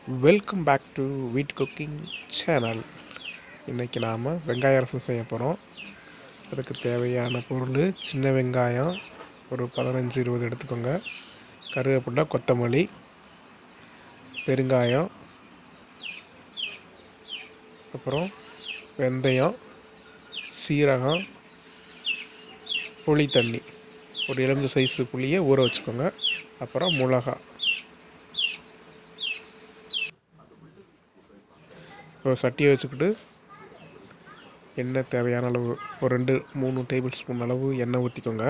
Welcome back to வீட் cooking channel. இன்றைக்கி நாம் வெங்காய ரசம் செய்ய போகிறோம். அதுக்கு தேவையான பொருள் சின்ன வெங்காயம் ஒரு 15-20 எடுத்துக்கோங்க, கருவேப்பிலை, கொத்தமல்லி, பெருங்காயம், அப்புறம் வெந்தயம், சீரகம், புளி தண்ணி, ஒரு எலுமிச்சை சைஸு புளியை ஊற வச்சுக்கோங்க. அப்புறம் மிளகா. இப்போ சட்டியை வச்சுக்கிட்டு எண்ணெய் தேவையான அளவு ஒரு 2-3 டேபிள் ஸ்பூன் அளவு எண்ணெய் ஊற்றிக்கோங்க.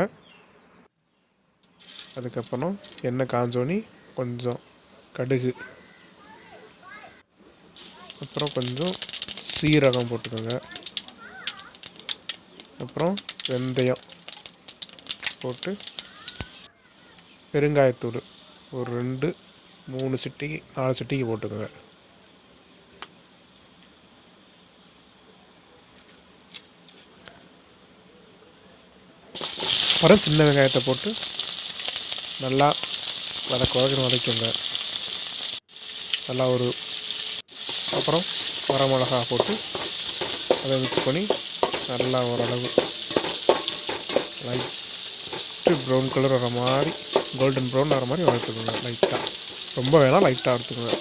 அதுக்கப்புறம் எண்ணெய் காஞ்சோனி கொஞ்சம் கடுகு, அப்புறம் கொஞ்சம் சீரகம் போட்டுக்கோங்க. அப்புறம் வெந்தயம் போட்டு பெருங்காயத்தூள் ஒரு 2-3 சிட்டிக்கு 4 சிட்டிக்கு போட்டுக்கோங்க. அப்புறம் சின்ன வெங்காயத்தை போட்டு நல்லா வதக்கோங்க. நல்லா அப்புறம் வரமிளகா போட்டு அதை மிக்ஸ் பண்ணி நல்லா ஓரளவு லைட்டு ப்ரௌன் கலர் வர மாதிரி, கோல்டன் ப்ரௌன் வர மாதிரி வளர்த்துக்கோங்க. லைட்டாக, ரொம்ப வேணால் லைட்டாக வறுத்துக்கோங்க.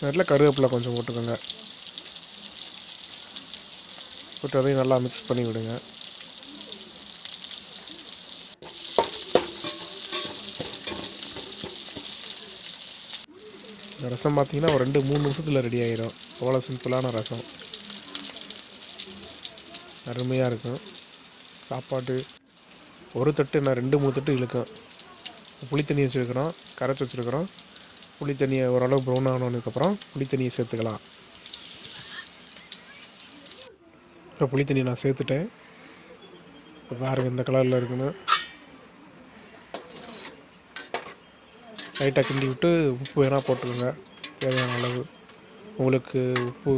அதில் கருவேப்பிலை கொஞ்சம் போட்டுக்கோங்க. போட்டு அதையும் நல்லா மிக்ஸ் பண்ணி விடுங்க. இந்த ரசம் பார்த்திங்கன்னா ஒரு 2-3 நிமிஷத்தில் ரெடி ஆகிடும். அவ்வளோ சிம்பிளான ரசம், அருமையாக இருக்கும். சாப்பாடு ஒரு தட்டு நான் 2-3 தட்டு இழுக்கும். புளி தண்ணி வச்சுருக்கிறோம், கரைச்சி வச்சுருக்கிறோம். புளி தண்ணியை ஓரளவு ப்ரௌன் ஆனதுக்கப்புறம் புளி தண்ணியை சேர்த்துக்கலாம். இப்போ புளி தண்ணி நான் சேர்த்துட்டேன். இப்போ பாருங்கள் இந்த கலரில் இருக்குன்னு. லைட்டாக கிண்டி விட்டு உப்பு வேணால் போட்டுக்கோங்க, தேவையான அளவு. உங்களுக்கு உப்பு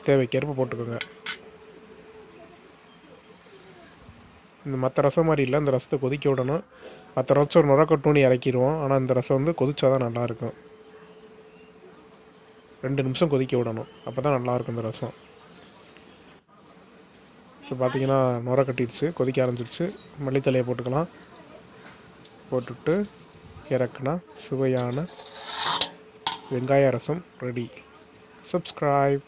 தேவைக்கேற்ப போட்டுக்கோங்க. இந்த மற்ற ரசம் மாதிரி இல்லை, இந்த ரசத்தை கொதிக்க விடணும். மற்ற ரசம் ஒரு நுரக்கட்டுன்னு இறக்கிடுவோம், ஆனால் இந்த ரசம் வந்து கொதிச்சா தான் நல்லாயிருக்கும். 2 நிமிஷம் கொதிக்க விடணும், அப்போ தான் நல்லாயிருக்கும் இந்த ரசம். இப்போ பார்த்திங்கன்னா நுர கட்டிடுச்சு, கொதிக்க ஆரம்பிச்சிடுச்சு. மல்லித்தலையை போட்டுக்கலாம். போட்டுட்டு இறக்குனா சுவையான வெங்காய ரசம் ரெடி. சப்ஸ்கிரைப்.